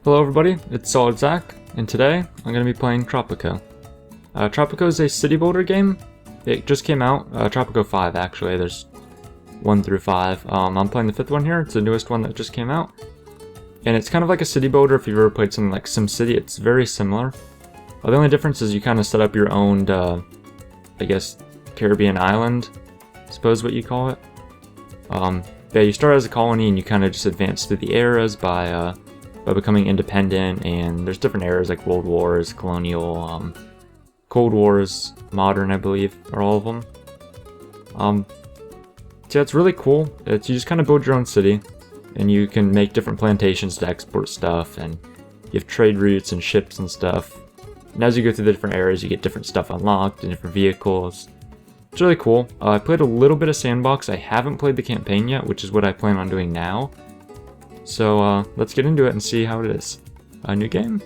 Hello everybody, it's Solid Zach, and today I'm going to be playing Tropico. Tropico is a city builder game. It just came out, Tropico 5 actually, there's 1 through 5. I'm playing the 5th one here, it's the newest one that just came out. And it's kind of like a city builder. If you've ever played something like SimCity, it's very similar. The only difference is you kind of set up your own, I guess, Caribbean island, I suppose what you call it. Yeah, you start as a colony and you kind of just advance through the eras by becoming independent, and there's different eras like World Wars, Colonial, Cold Wars, Modern, I believe, are all of them. So yeah, it's really cool. You just kind of build your own city, and you can make different plantations to export stuff, and you have trade routes and ships and stuff. And as you go through the different areas, you get different stuff unlocked and different vehicles. It's really cool. I played a little bit of Sandbox. I haven't played the campaign yet, which is what I plan on doing now. So let's get into it and see how it is. A new game.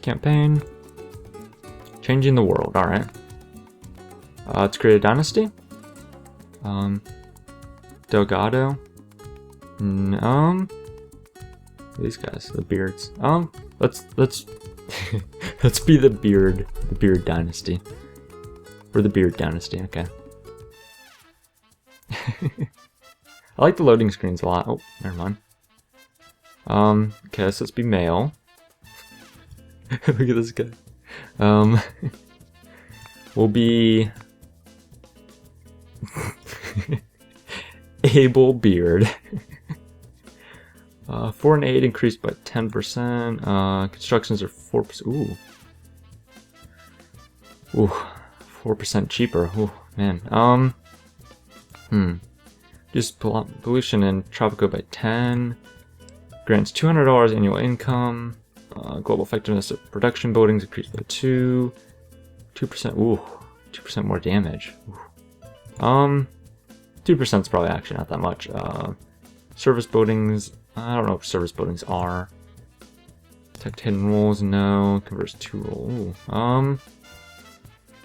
Campaign. Changing the world, alright. Let's create a dynasty. Delgado. These guys, the beards. Let's let's be the Beard Dynasty. Or the Beard Dynasty, okay. I like the loading screens a lot. Oh, never mind. Okay, so let's be male. Look at this guy. We'll be Able Beard. 4 and 8 increased by 10%. Constructions are 4%. Ooh, 4% cheaper. Ooh, man. Just pollution in Tropico by 10. Grants $200 annual income. Global effectiveness of production buildings increased by 2. 2%. Ooh, 2% more damage. Ooh. 2% is probably actually not that much. Service buildings. I don't know what service buildings are. Detect hidden rolls. No. Converts 2 roll. Ooh.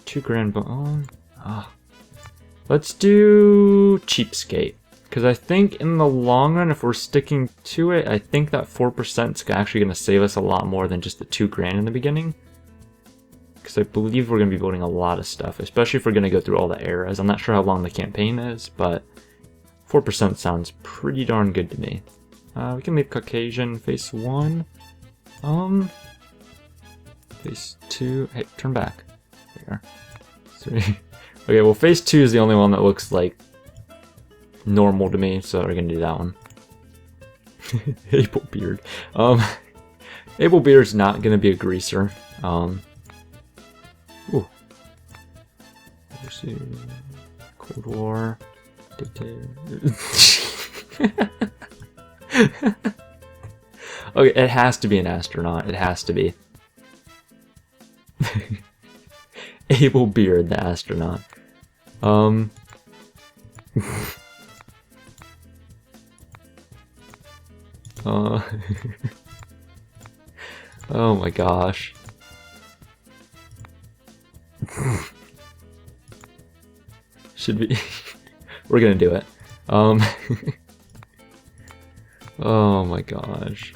2 grand. Let's do Cheapskate. Because I think in the long run, if we're sticking to it, I think that 4% is actually going to save us a lot more than just the 2 grand in the beginning. Because I believe we're going to be building a lot of stuff, especially if we're going to go through all the eras. I'm not sure how long the campaign is, but 4% sounds pretty darn good to me. We can leave Caucasian phase 1. Phase 2. Hey, turn back. There you are. 3. Okay, well, phase 2 is the only one that looks like normal to me, so we're gonna do that one. Able Beard. Able Beard's not gonna be a greaser. Ooh. Cold War. Okay, it has to be an astronaut. It has to be. Able Beard, the astronaut. Oh my gosh. Should be. We're gonna do it. Oh my gosh.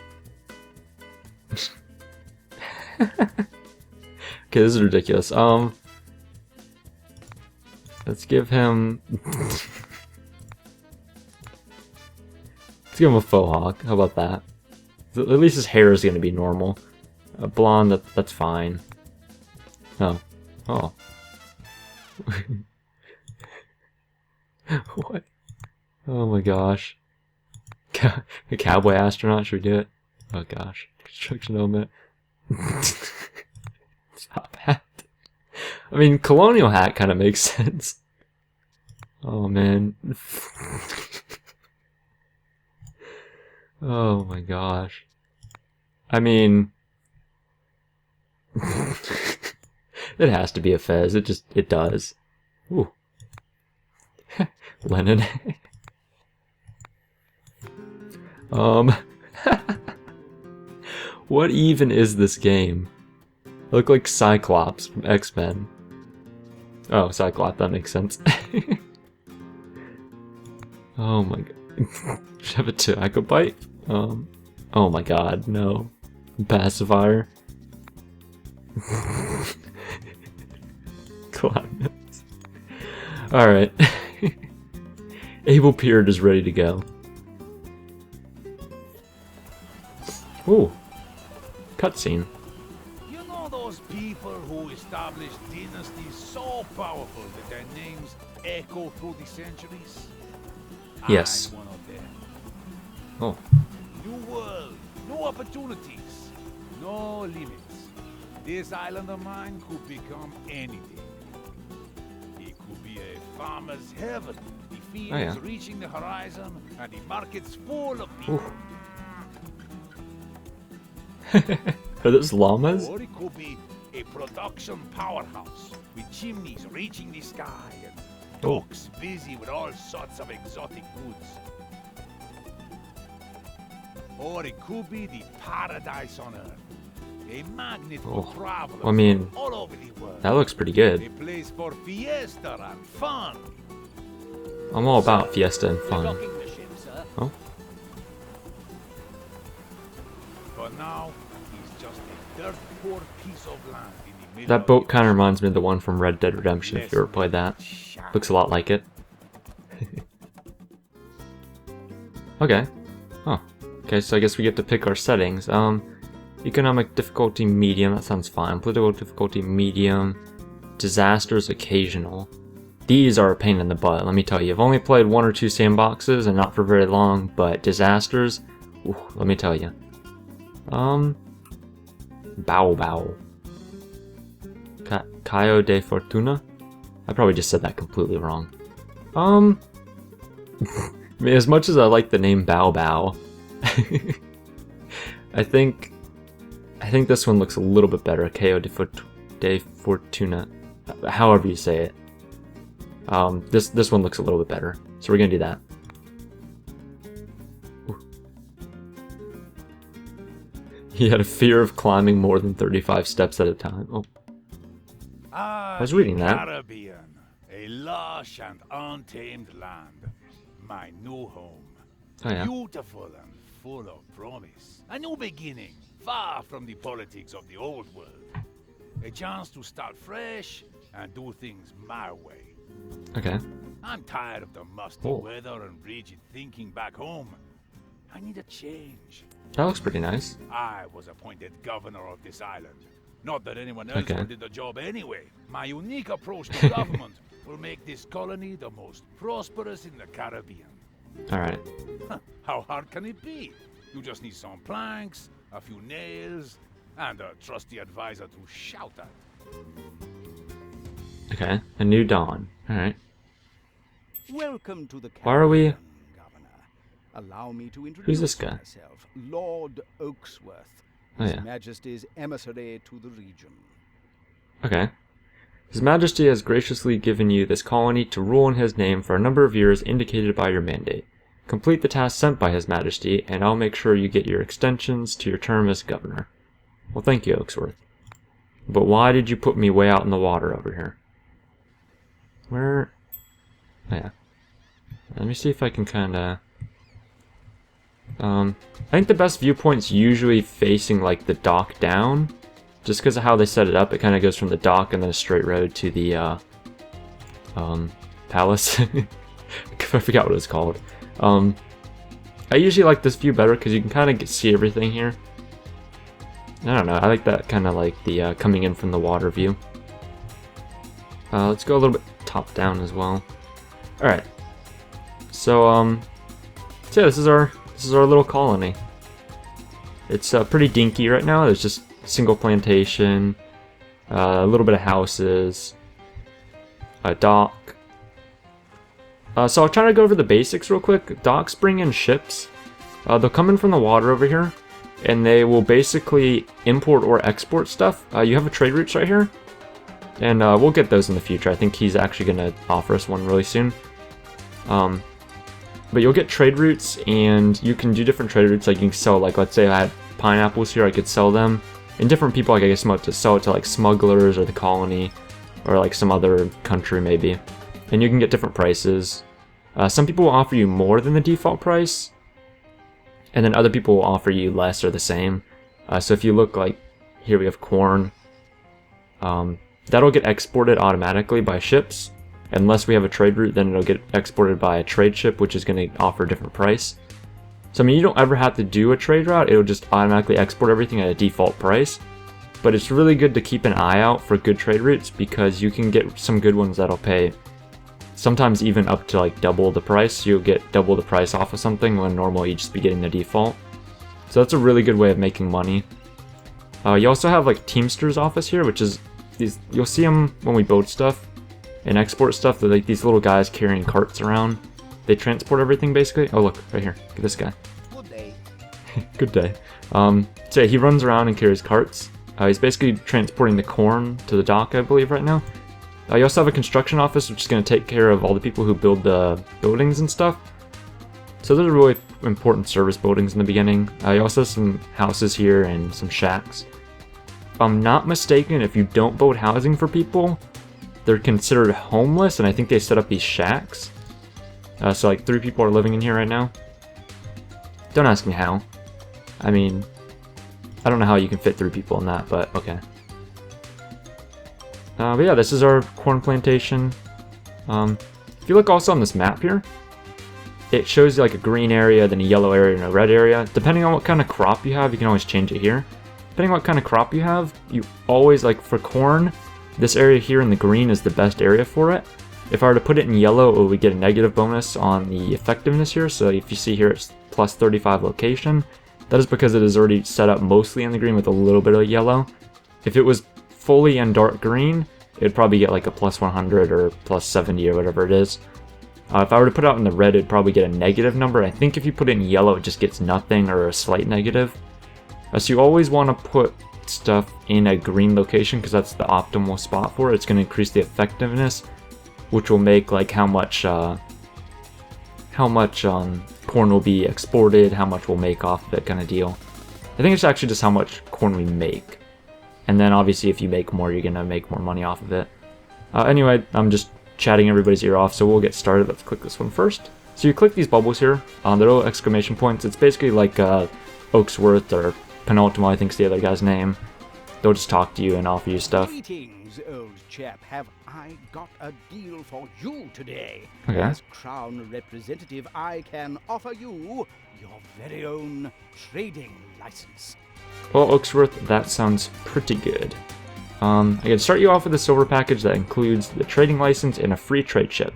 Okay, this is ridiculous. Let's give him. Let's give him a faux hawk. How about that? At least his hair is going to be normal. Blonde, that's fine. Oh. Oh. What? Oh my gosh. A cowboy astronaut, should we do it? Oh gosh. Construction helmet. Top hat. I mean, colonial hat kind of makes sense. Oh man. Oh my gosh. I mean, it has to be a fez. It does. Ooh. Lenin. What even is this game? I look like Cyclops from X-Men. Oh, Cyclops, that makes sense. Oh my god. Should have a tobacco bite? Oh my god, no. Pacifier. Climates. Alright. Able Beard is ready to go. Ooh. Cutscene. You know those people who established dynasties so powerful that their names echo through the centuries? Yes. I'm one of them. Oh. New world, new opportunities, no limits. This island of mine could become anything. It could be a farmer's heaven. The fields reaching the horizon and the markets full of people. Are those llamas? Or it could be a production powerhouse with chimneys reaching the sky and docks busy with all sorts of exotic goods. Or it could be the paradise on earth. A magnet for travelers all over the world. That looks pretty good. A place for fiesta and fun. I'm all about fiesta and fun. Oh. For now, he's just a dirt poor piece of land in the middle. That boat kind of reminds me of the one from Red Dead Redemption, if you ever played that. Looks a lot like it. Okay. Oh. Okay, so I guess we get to pick our settings. Economic difficulty medium, that sounds fine. Political difficulty medium. Disasters occasional. These are a pain in the butt, let me tell you. I've only played 1 or 2 sandboxes and not for very long, but disasters, ooh, let me tell you. Bow Bow. Caio de Fortuna? I probably just said that completely wrong. I mean, as much as I like the name Bow Bow, I think this one looks a little bit better. Caio de Fortuna. However you say it. This one looks a little bit better. So we're gonna do that. Ooh. He had a fear of climbing more than 35 steps at a time. Oh. I was reading that. Caribbean, a lush and untamed land. My new home. Oh, yeah. Beautiful and full of promise. A new beginning, far from the politics of the old world. A chance to start fresh and do things my way. Okay. I'm tired of the musty weather and rigid thinking back home. I need a change. That looks pretty nice. I was appointed governor of this island. Not that anyone else wanted the job anyway. My unique approach to government will make this colony the most prosperous in the Caribbean. Alright. How hard can it be? You just need some planks, a few nails, and a trusty advisor to shout at. Okay, a new dawn. Alright. Welcome to the Why are we... Governor. Allow me to introduce Who's this guy? myself, Lord Oaksworth, Oh, His yeah. Majesty's emissary to the region. Okay. His Majesty has graciously given you this colony to rule in his name for a number of years indicated by your mandate. Complete the task sent by His Majesty, and I'll make sure you get your extensions to your term as governor. Well, thank you, Oaksworth. But why did you put me way out in the water over here? Where... Oh, yeah. Let me see if I can kinda... I think the best viewpoint's usually facing, like, the dock down. Just because of how they set it up, it kind of goes from the dock and then a straight road to the, palace. I forgot what it's called. I usually like this view better because you can kind of see everything here. I don't know, I like that kind of like the coming in from the water view. Let's go a little bit top down as well. Alright. So yeah, this is our little colony. It's pretty dinky right now. There's just single plantation, a little bit of houses, a dock. So I'll try to go over the basics real quick. Docks bring in ships. They'll come in from the water over here, and they will basically import or export stuff. You have a trade routes right here, and we'll get those in the future. I think he's actually going to offer us one really soon. But you'll get trade routes, and you can do different trade routes. Like you can sell, like let's say I had pineapples here, I could sell them. And different people, like I guess, to sell it to like smugglers or the colony, or like some other country maybe. And you can get different prices. Some people will offer you more than the default price. and then other people will offer you less or the same. So if you look, like here we have corn, that'll get exported automatically by ships. Unless we have a trade route, then it'll get exported by a trade ship, which is going to offer a different price. So I mean, you don't ever have to do a trade route, it'll just automatically export everything at a default price. But it's really good to keep an eye out for good trade routes, because you can get some good ones that'll pay sometimes even up to like double the price. You'll get double the price off of something when normally you'd just be getting the default. So that's a really good way of making money. You also have like Teamster's office here, which is these, you'll see them when we build stuff and export stuff. They're like these little guys carrying carts around. They transport everything basically. Oh look, right here, look at this guy. Good day. Good day. So yeah, he runs around and carries carts. He's basically transporting the corn to the dock, I believe, right now. You also have a construction office, which is going to take care of all the people who build the buildings and stuff. So those are really important service buildings in the beginning. You also have some houses here and some shacks. If I'm not mistaken, if you don't build housing for people, they're considered homeless, and I think they set up these shacks. So like 3 people are living in here right now. Don't ask me how. I mean, I don't know how you can fit 3 people in that, but okay. But yeah, this is our corn plantation. If you look also on this map here, it shows you like a green area, then a yellow area, and a red area. Depending on what kind of crop you have, you can always change it here. Depending on what kind of crop you have, you always, like for corn, this area here in the green is the best area for it. If I were to put it in yellow, it would get a negative bonus on the effectiveness here. So if you see here, it's plus 35 location. That is because it is already set up mostly in the green with a little bit of yellow. If it was fully in dark green, it would probably get like a plus 100 or plus 70 or whatever it is. If I were to put it out in the red, it'd probably get a negative number. I think if you put it in yellow, it just gets nothing or a slight negative. So you always want to put stuff in a green location because that's the optimal spot for it. It's going to increase the effectiveness, which will make like how much corn will be exported, how much we'll make off of it, kind of deal. I think it's actually just how much corn we make. And then obviously if you make more, you're going to make more money off of it. Anyway, I'm just chatting everybody's ear off, so we'll get started. Let's click this one first. So you click these bubbles here, the little exclamation points. It's basically like Oaksworth or Penultimo, I think is the other guy's name. They'll just talk to you and offer you stuff. Greetings, old chap. Have I got a deal for you today? Okay. As Crown Representative, I can offer you your very own trading license. Well, Oaksworth, that sounds pretty good. I can start you off with a silver package that includes the trading license and a free trade ship.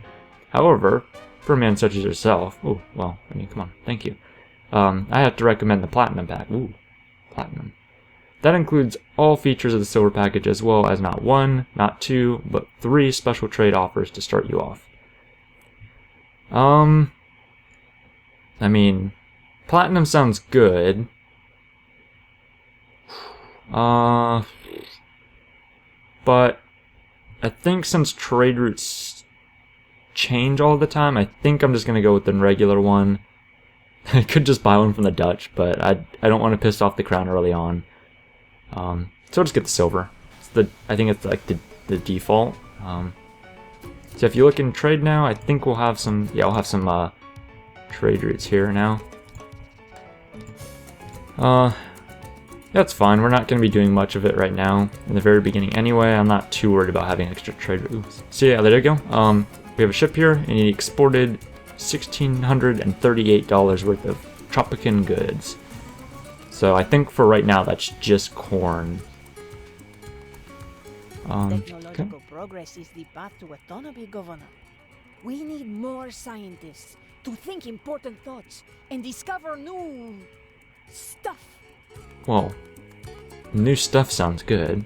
However, for a man such as yourself, oh, well, I mean, come on, thank you. I have to recommend the platinum pack. Ooh, platinum. That includes all features of the silver package, as well as not 1, not 2, but 3 special trade offers to start you off. I mean, platinum sounds good. But I think since trade routes change all the time, I think I'm just going to go with the regular one. I could just buy one from the Dutch, but I don't want to piss off the crown early on. So I'll just get the silver. I think it's like the default. So if you look in trade now, I think we'll have some, yeah, we'll have some trade routes here now. That's fine. We're not going to be doing much of it right now in the very beginning anyway. I'm not too worried about having extra trade routes. So yeah, there you go. We have a ship here, and he exported $1,638 worth of Tropican goods. So I think for right now, that's just corn. Technological progress is the path to autonomy, Governor. We need more scientists to think important thoughts and discover new stuff. Well, new stuff sounds good.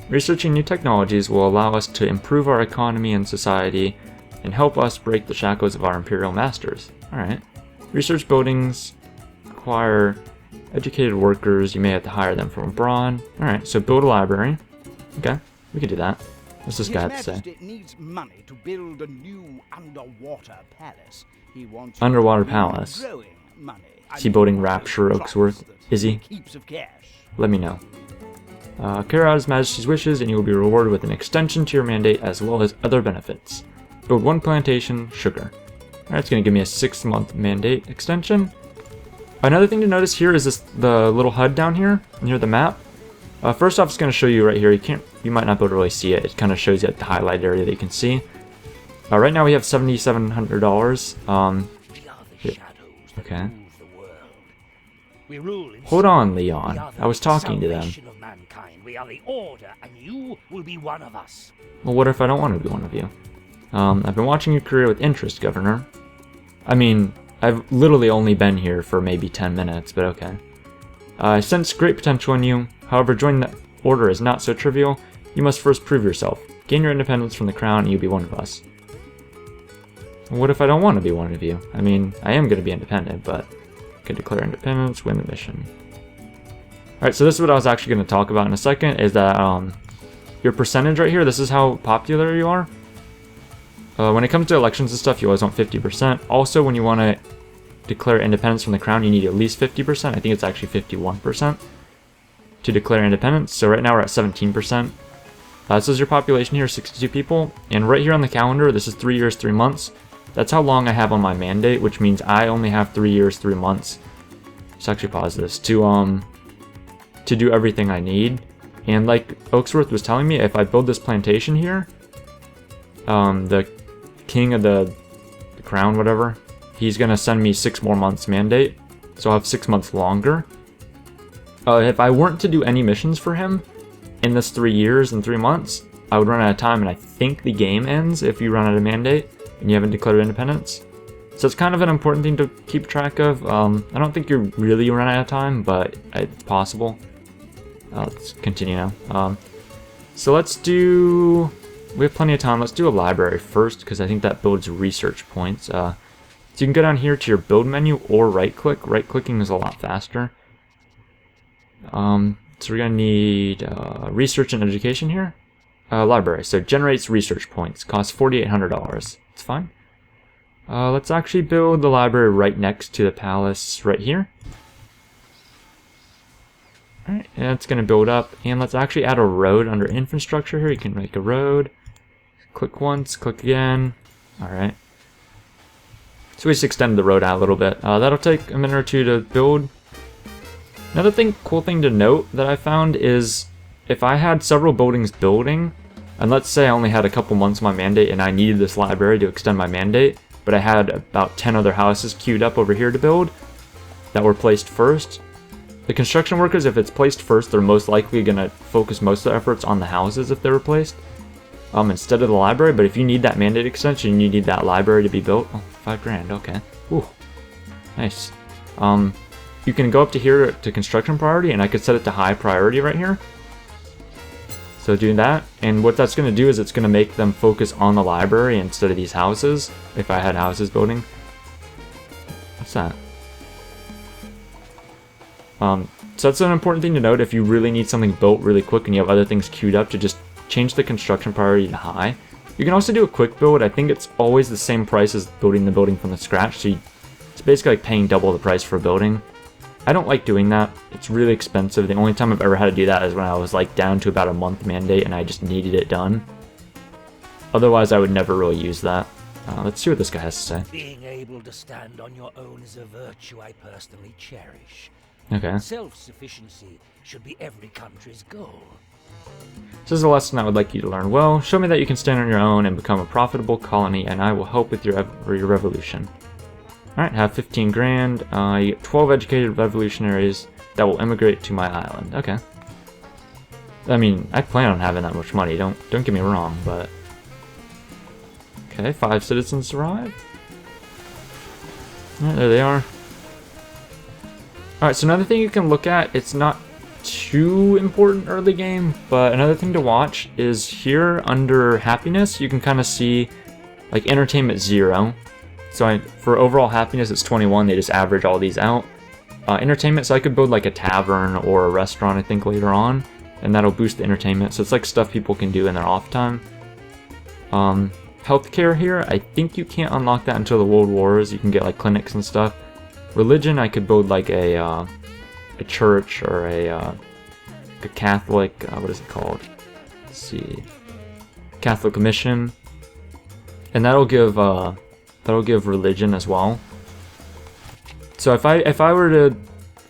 Researching new technologies will allow us to improve our economy and society and help us break the shackles of our imperial masters. Alright. Research buildings require educated workers. You may have to hire them from abroad. Alright, so build a library. Okay, we can do that. What's this guy have to say? His Majesty needs money to build a new underwater palace. He wants Underwater palace. growing money. Is he building Rapture, Oaksworth? Is he? Heaps of cash. Let me know. Carry out His Majesty's wishes and you will be rewarded with an extension to your mandate as well as other benefits. Build 1 plantation, sugar. Alright, it's going to give me a 6-month mandate extension. Another thing to notice here is the little HUD down here near the map. First off, it's going to show you right here. You might not be able to really see it. It kind of shows you the highlight area that you can see. Right now we have $7,700. Okay. Hold on, Leon. I was talking to them. We are the Order, and you will be one of us. Well, what if I don't want to be one of you? I've been watching your career with interest, Governor. I mean, I've literally only been here for maybe 10 minutes, but okay. I sense great potential in you. However, joining the Order is not so trivial. You must first prove yourself. Gain your independence from the Crown, and you'll be one of us. What if I don't want to be one of you? I mean, I am going to be independent, but I can declare independence, win the mission. Alright, so this is what I was actually going to talk about in a second, is that your percentage right here, this is how popular you are. When it comes to elections and stuff, you always want 50%. Also, when you want to declare independence from the Crown, you need at least 50%. I think it's actually 51% to declare independence. So right now we're at 17%. This is your population here, 62 people. And right here on the calendar, this is 3 years, 3 months. That's how long I have on my mandate, which means I only have 3 years, 3 months. Let's actually pause this to do everything I need. And like Oaksworth was telling me, if I build this plantation here, the king of the crown, whatever, he's gonna send me 6 more months mandate, so I'll have 6 months longer. If I weren't to do any missions for him in this 3 years and 3 months, I would run out of time, and I think the game ends if you run out of mandate and you haven't declared independence. So it's kind of an important thing to keep track of. I don't think you really run out of time, but it's possible. Let's continue now. So let's do... We have plenty of time. Let's do a library first, because I think that builds research points. So you can go down here to your build menu or right-click. Right-clicking is a lot faster. So we're going to need research and education here. Library. So generates research points. Costs $4,800. It's fine. Let's actually build the library right next to the palace right here. Alright, and it's going to build up. And let's actually add a road under infrastructure here. You can make a road. Click once, click again. Alright. So we just extended the road out a little bit. That'll take a minute or two to build. Another cool thing to note that I found is if I had several buildings building, and let's say I only had a couple months on my mandate and I needed this library to extend my mandate, but I had about 10 other houses queued up over here to build that were placed first. The construction workers, if it's placed first, they're most likely going to focus most of their efforts on the houses if they were placed instead of the library. But if you need that mandate extension, you need that library to be built. Oh, $5,000, okay. Ooh, nice. You can go up to here to construction priority, and I could set it to high priority right here. So doing that, and what that's going to do is it's going to make them focus on the library instead of these houses, if I had houses building. What's that? So that's an important thing to note if you really need something built really quick and you have other things queued up, to just change the construction priority to high. You can also do a quick build. I think it's always the same price as building the building from the scratch, so it's basically like paying double the price for a building. I don't like doing that. It's really expensive. The only time I've ever had to do that is when I was like down to about a month mandate and I just needed it done. Otherwise, I would never really use that. Let's see what this guy has to say. Being able to stand on your own is a virtue I personally cherish. Okay. Self-sufficiency should be every country's goal. This is a lesson I would like you to learn well. Show me that you can stand on your own and become a profitable colony, and I will help with your revolution. Alright, have 15 grand. You get 12 educated revolutionaries that will immigrate to my island. Okay. I mean, I plan on having that much money, don't get me wrong, but... Okay, 5 citizens arrive. Alright, there they are. Alright, so another thing you can look at, it's not too important early game, but another thing to watch is here under happiness, you can kind of see like entertainment 0. So for overall happiness it's 21, they just average all these out. Entertainment, so I could build like a tavern or a restaurant I think later on, and that'll boost the entertainment, so it's like stuff people can do in their off time. Healthcare here, I think you can't unlock that until the World Wars. You can get like clinics and stuff. Religion, I could build like a church or a Catholic, what is it called? Let's see, Catholic mission, and that'll give religion as well. So if I were to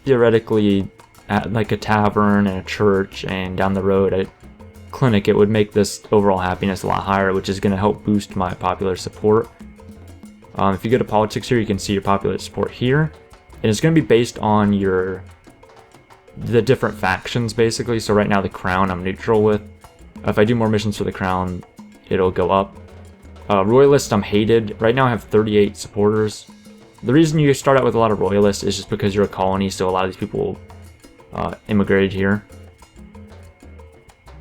theoretically at like a tavern and a church and down the road a clinic, it would make this overall happiness a lot higher, which is going to help boost my popular support. If you go to politics here, you can see your popular support here, and it's going to be based on the different factions basically. So right now the crown I'm neutral with. If I do more missions for the crown, it'll go up. Royalists, I'm hated. Right now I have 38 supporters. The reason you start out with a lot of royalists is just because you're a colony, so a lot of these people immigrated here.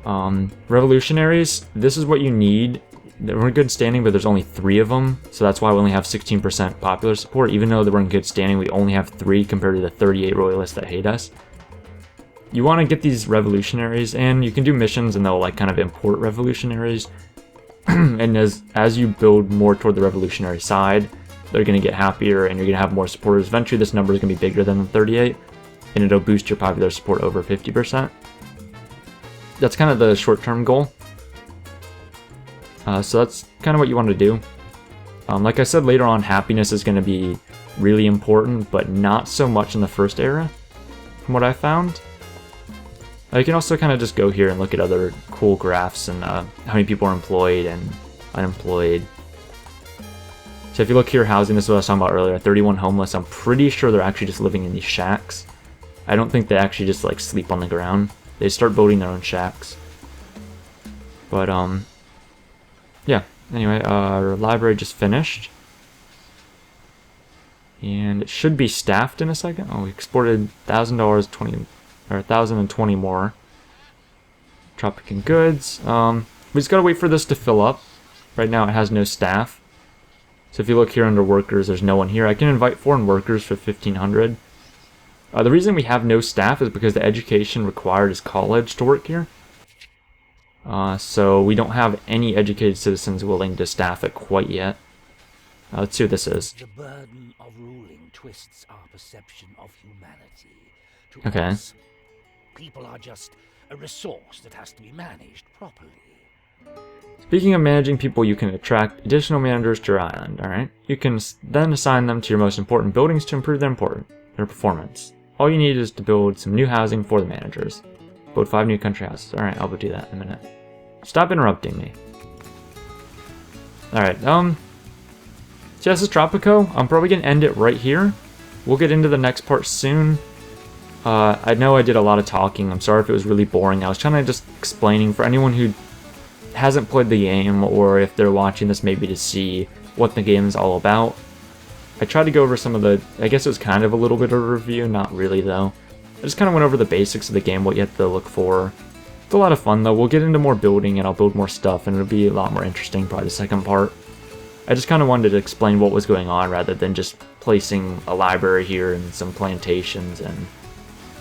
Revolutionaries, this is what you need. We're in good standing, but there's only 3 of them, so that's why we only have 16% popular support. Even though we're in good standing, we only have 3 compared to the 38 royalists that hate us. You want to get these revolutionaries, and you can do missions and they'll like kind of import revolutionaries. And as you build more toward the revolutionary side, they're going to get happier and you're going to have more supporters. Eventually this number is going to be bigger than the 38, and it'll boost your popular support over 50%. That's kind of the short-term goal. So that's kind of what you want to do. Like I said, later on, happiness is going to be really important, but not so much in the first era, from what I found. You can also kind of just go here and look at other cool graphs and how many people are employed and unemployed. So if you look here, housing, this is what I was talking about earlier, 31 homeless. I'm pretty sure they're actually just living in these shacks. I don't think they actually just like sleep on the ground. They start building their own shacks. But yeah, anyway, our library just finished. And it should be staffed in a second. Oh, we exported $1,000, 1,020 more. Tropican goods. We just gotta wait for this to fill up. Right now it has no staff. So if you look here under workers, there's no one here. I can invite foreign workers for 1,500. The reason we have no staff is because the education required is college to work here. So we don't have any educated citizens willing to staff it quite yet. Let's see what this is. The burden of ruling twists our perception of humanity. To Okay. us, people are just a resource that has to be managed properly. Speaking of managing people, you can attract additional managers to your island, alright? You can then assign them to your most important buildings to improve their performance. All you need is to build some new housing for the managers. Build 5 new country houses. Alright, I'll do that in a minute. Stop interrupting me. Alright, so this is Tropico. I'm probably going to end it right here. We'll get into the next part soon. I know I did a lot of talking. I'm sorry if it was really boring. I was trying to just explaining for anyone who hasn't played the game, or if they're watching this maybe to see what the game is all about. I tried to go over some of the, I guess it was kind of a little bit of a review, not really though. I just kind of went over the basics of the game, what you have to look for. It's a lot of fun though. We'll get into more building and I'll build more stuff and it'll be a lot more interesting, probably the second part. I just kind of wanted to explain what was going on rather than just placing a library here and some plantations and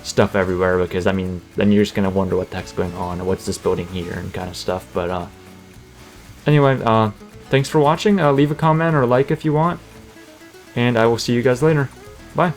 stuff everywhere, because I mean, then you're just going to wonder what the heck's going on and what's this building here and kind of stuff. But anyway, thanks for watching. Leave a comment or a like if you want. And I will see you guys later. Bye.